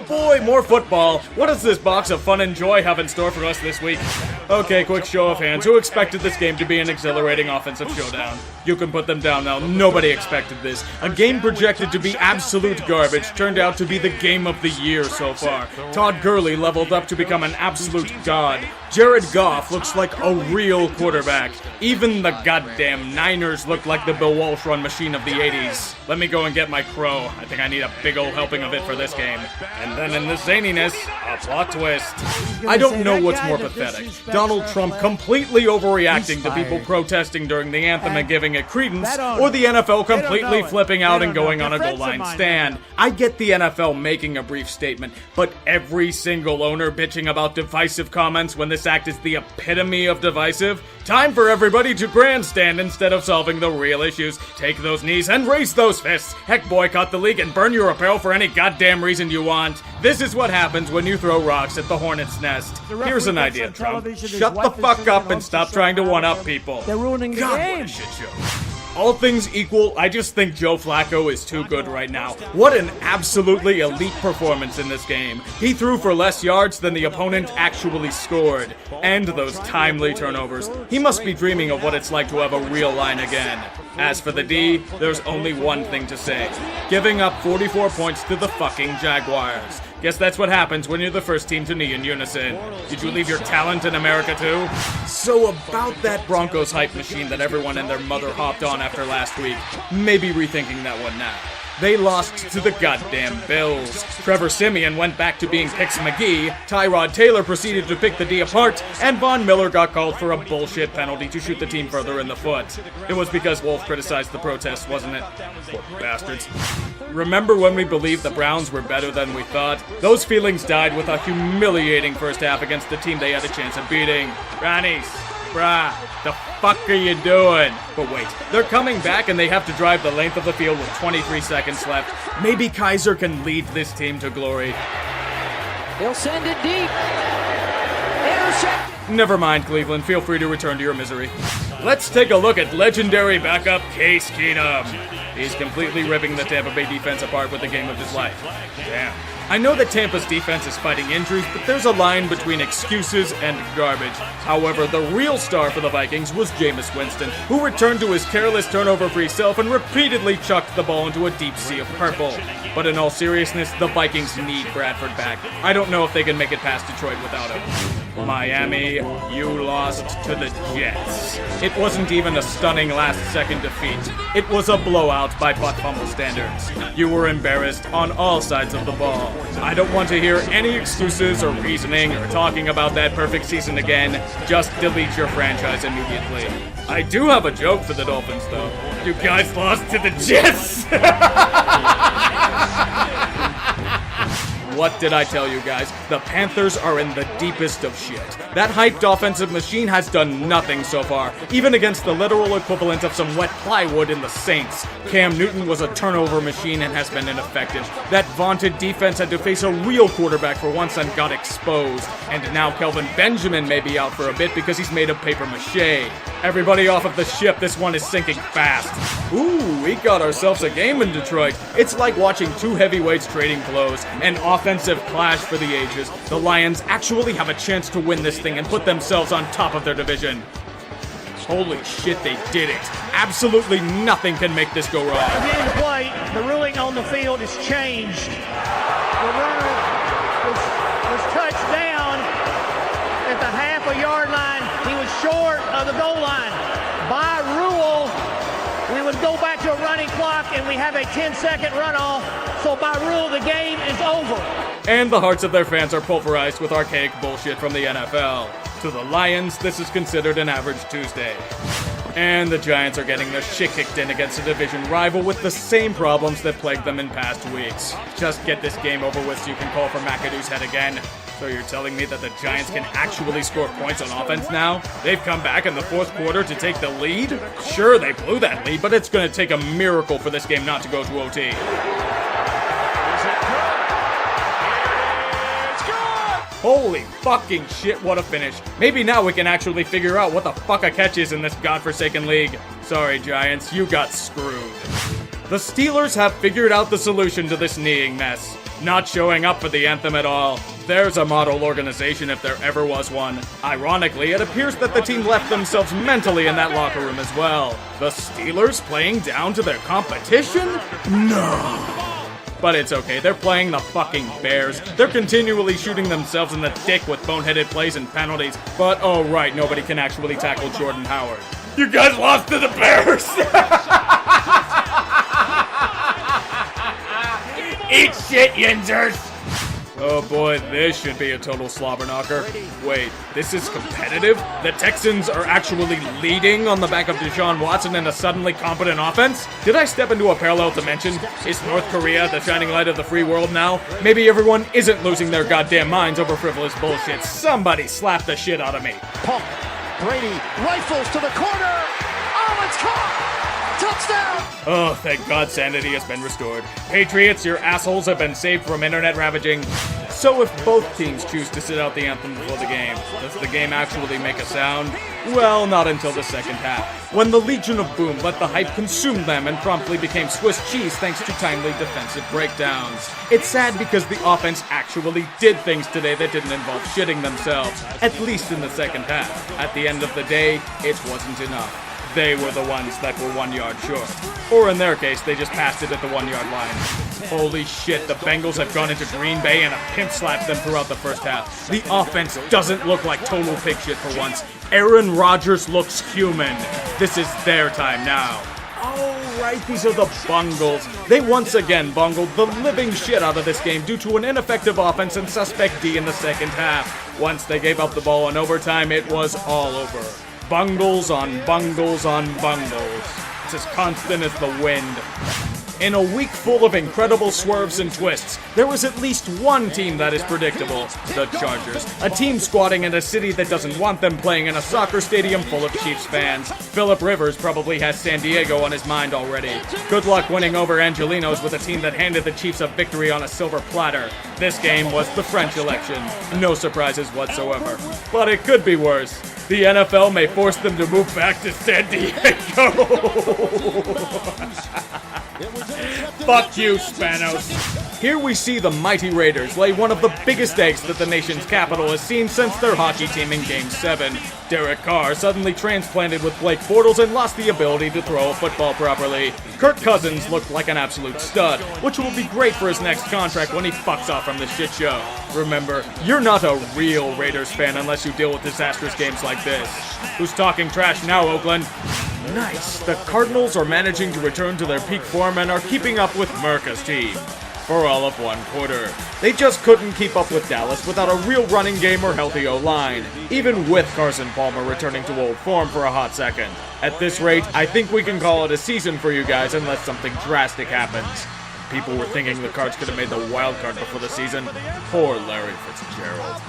boy, more football. What does this box of fun and joy have in store for us this week? Okay, quick show of hands. Who expected this game to be an exhilarating offensive showdown? You can put them down now. Nobody expected this. A game projected to be absolute garbage turned out to be the game of the year so far. Todd Gurley leveled up to become an absolute god. Jared Goff looks like a real quarterback. Even the goddamn Niners look like the Bill Walsh run machine of the 80s. Let me go and get my crow. I think I need a big old helping of it for this game. And then in the zaniness, a plot twist. I don't know what's more pathetic. Donald Trump completely overreacting to people protesting during the anthem and giving it credence, or the NFL completely flipping out and going on a goal line stand. I get the NFL making a brief statement, but every single owner bitching about divisive comments when this act is the epitome of divisive? Time for everybody to grandstand instead of solving the real issues. Take those knees and raise those fists. Heck, boycott the league and burn your apparel for any goddamn reason you want. This is what happens when you throw rocks at the hornet's nest. Here's an idea, Trump. Shut the fuck up and stop trying to one-up people. They're ruining the game. What a shit show. All things equal, I just think Joe Flacco is too good right now. What an absolutely elite performance in this game. He threw for less yards than the opponent actually scored. And those timely turnovers. He must be dreaming of what it's like to have a real line again. As for the D, there's only one thing to say. Giving up 44 points to the fucking Jaguars. Guess that's what happens when you're the first team to knee in unison. Did you leave your talent in America too? So about that Broncos hype machine that everyone and their mother hopped on after last week, maybe rethinking that one now. They lost to the goddamn Bills. Trevor Siemian went back to being Pix McGee, Tyrod Taylor proceeded to pick the D apart, and Von Miller got called for a bullshit penalty to shoot the team further in the foot. It was because Wolf criticized the protests, wasn't it? Poor bastards. Remember when we believed the Browns were better than we thought? Those feelings died with a humiliating first half against the team they had a chance of beating. Ronnie's. Bruh, the fuck are you doing? But wait, they're coming back and they have to drive the length of the field with 23 seconds left. Maybe Kaiser can lead this team to glory. They'll send it deep. Intercept. Never mind, Cleveland. Feel free to return to your misery. Let's take a look at legendary backup Case Keenum. He's completely ripping the Tampa Bay defense apart with the game of his life. Damn. I know that Tampa's defense is fighting injuries, but there's a line between excuses and garbage. However, the real star for the Vikings was Jameis Winston, who returned to his careless turnover-free self and repeatedly chucked the ball into a deep sea of purple. But in all seriousness, the Vikings need Bradford back. I don't know if they can make it past Detroit without him. Miami, you lost to the Jets. It wasn't even a stunning last-second defeat. It was a blowout by butt fumble standards. You were embarrassed on all sides of the ball. I don't want to hear any excuses or reasoning or talking about that perfect season again. Just delete your franchise immediately. I do have a joke for the Dolphins, though. You guys lost to the Jets! What did I tell you guys? The Panthers are in the deepest of shit. That hyped offensive machine has done nothing so far, even against the literal equivalent of some wet plywood in the Saints. Cam Newton was a turnover machine and has been ineffective. That vaunted defense had to face a real quarterback for once and got exposed. And now Kelvin Benjamin may be out for a bit because he's made of paper mache. Everybody off of the ship, this one is sinking fast. Ooh, we got ourselves a game in Detroit. It's like watching two heavyweights trading blows. An offensive clash for the ages. The Lions actually have a chance to win this thing and put themselves on top of their division. Holy shit, they did it. Absolutely nothing can make this go wrong. Again to play, the ruling on the field has changed. The runner was touched down at the half-a-yard line. He was short of the goal line. By rule, we would go back to a running clock and we have a 10-second runoff. So by rule, the game is over. And the hearts of their fans are pulverized with archaic bullshit from the NFL. To the Lions, this is considered an average Tuesday. And the Giants are getting their shit kicked in against a division rival with the same problems that plagued them in past weeks. Just get this game over with so you can call for McAdoo's head again. So you're telling me that the Giants can actually score points on offense now? They've come back in the fourth quarter to take the lead? Sure, they blew that lead, but it's going to take a miracle for this game not to go to OT. Holy fucking shit, what a finish. Maybe now we can actually figure out what the fuck a catch is in this godforsaken league. Sorry, Giants, you got screwed. The Steelers have figured out the solution to this kneeing mess. not showing up for the anthem at all. There's a model organization if there ever was one. Ironically, it appears that the team left themselves mentally in that locker room as well. The Steelers playing down to their competition? No. But it's okay, they're playing the fucking Bears. They're continually shooting themselves in the dick with boneheaded plays and penalties. But oh right, nobody can actually tackle Jordan Howard. You guys lost to the Bears! Eat shit, Yinzers! Oh boy, this should be a total slobber knocker. Wait, this is competitive? The Texans are actually leading on the back of Deshaun Watson in a suddenly competent offense? Did I step into a parallel dimension? Is North Korea the shining light of the free world now? Maybe everyone isn't losing their goddamn minds over frivolous bullshit. Somebody slap the shit out of me. Pump. Brady rifles to the corner. Oh, it's caught! Touchdown! Oh, thank God sanity has been restored. Patriots, your assholes have been saved from internet ravaging. So if both teams choose to sit out the anthem before the game, does the game actually make a sound? Well, not until the second half, when the Legion of Boom let the hype consume them and promptly became Swiss cheese thanks to timely defensive breakdowns. It's sad because the offense actually did things today that didn't involve shitting themselves, at least in the second half. At the end of the day, it wasn't enough. They were the ones that were 1 yard short. Or in their case, they just passed it at the 1 yard line. Holy shit, the Bengals have gone into Green Bay and have pimp slapped them throughout the first half. The offense doesn't look like total pig shit for once. Aaron Rodgers looks human. This is their time now. Oh, right, these are the Bungles. They once again bungled the living shit out of this game due to an ineffective offense and suspect D in the second half. Once they gave up the ball in overtime, it was all over. Bungles on bungles on bungles. It's as constant as the wind. In a week full of incredible swerves and twists, there was at least one team that is predictable, the Chargers. A team squatting in a city that doesn't want them playing in a soccer stadium full of Chiefs fans. Phillip Rivers probably has San Diego on his mind already. Good luck winning over Angelinos with a team that handed the Chiefs a victory on a silver platter. This game was the French election. No surprises whatsoever. But it could be worse. The NFL may force them to move back to San Diego. Fuck you, Spanos. Here we see the mighty Raiders lay one of the biggest eggs that the nation's capital has seen since their hockey team in Game 7. Derek Carr suddenly transplanted with Blake Bortles and lost the ability to throw a football properly. Kirk Cousins looked like an absolute stud, which will be great for his next contract when he fucks off from this shit show. Remember, you're not a real Raiders fan unless you deal with disastrous games like this. Who's talking trash now, Oakland? Nice. The Cardinals are managing to return to their peak form and are keeping up with Merca's team. For all of one quarter. They just couldn't keep up with Dallas without a real running game or healthy O-line, even with Carson Palmer returning to old form for a hot second. At this rate, I think we can call it a season for you guys unless something drastic happens. People were thinking the Cards could have made the wild card before the season. Poor Larry Fitzgerald.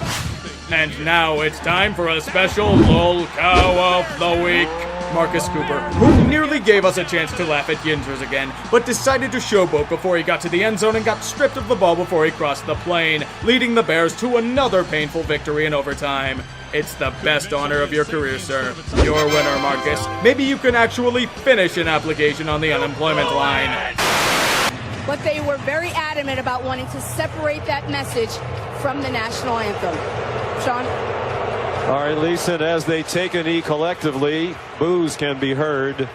And now it's time for a special LOL Cow of the Week. Marcus Cooper, who nearly gave us a chance to laugh at Yinzers again, but decided to showboat before he got to the end zone and got stripped of the ball before he crossed the plane, leading the Bears to another painful victory in overtime. It's the best honor of your career, sir. Your winner, Marcus. Maybe you can actually finish an application on the unemployment line. But they were very adamant about wanting to separate that message from the national anthem. Sean? All right, Lisa, and as they take a knee collectively, boos can be heard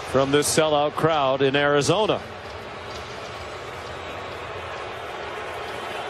from this sellout crowd in Arizona.